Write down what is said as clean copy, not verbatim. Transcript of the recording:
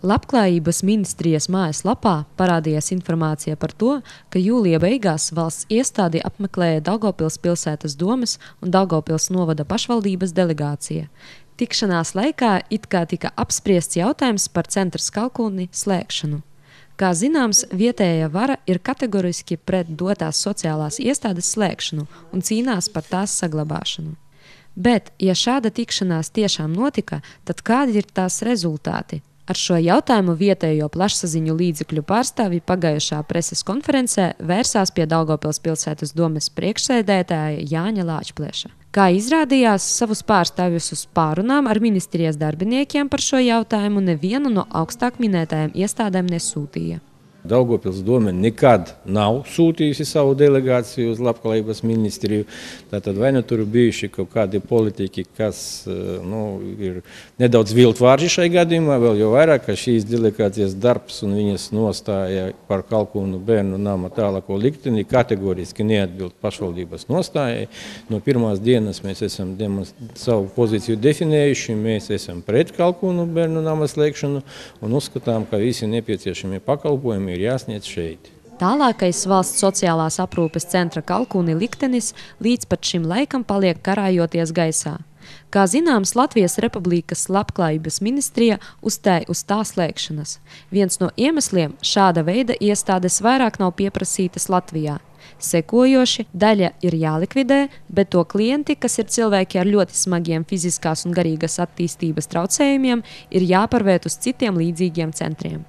Labklājības ministrijas mājaslapā parādījās informācija par to, ka jūlija beigās valsts iestādi apmeklēja Daugavpils pilsētas domes un Daugavpils novada pašvaldības delegācija. Tikšanās laikā it kā tika apspriests jautājums par centra Skalkulni slēgšanu. Kā zināms, vietējā vara ir kategoriski pret dotās sociālās iestādes slēgšanu un cīnās par tās saglabāšanu. Bet, ja šāda tikšanās tiešām notika, tad kādi ir tās rezultāti? Ar šo jautājumu vietējo plašsaziņu līdzekļu pārstāvji pagājušā preses konferencē vērsās pie Daugavpils pilsētas domes priekšsēdētāja Jāņa Lāčplieša. Kā izrādījās, savus pārstāvjus uz pārunām ar ministrijas darbiniekiem par šo jautājumu nevienu no augstāk minētajām iestādēm nesūtīja. Daugavpils dome nekad nav sūtījusi savu delegāciju uz labklājības ministriju. Tātad vai nu tur bijuši kaut kādi politiķi, kas ir nedaudz viltvārži šai gadījumā, vēl jau vairāk, ka šīs delegācijas darbs un viņas nostāja par Kalkūnu bērnu nama tālāko likteni kategoriski neatbild pašvaldības nostājai. No pirmās dienas mēs esam savu pozīciju definējuši, mēs esam pret Kalkūnu bērnu nama slēgšanu un uzskatām, ka visi nepieciešamie pakalpojumi ir jāsniedz šeit. Tālākais valsts sociālās aprūpes centra Kalkūni liktenis līdz pat šim laikam paliek karājoties gaisā. Kā zināms, Latvijas Republikas labklājības ministrija uzstāja uz tā slēgšanas. Viens no iemesliem šāda veida iestādes vairāk nav pieprasītas Latvijā. Sekojoši, daļa ir jālikvidē, bet to klienti, kas ir cilvēki ar ļoti smagiem fiziskās un garīgas attīstības traucējumiem, ir jāpārvērt uz citiem līdzīgiem centriem.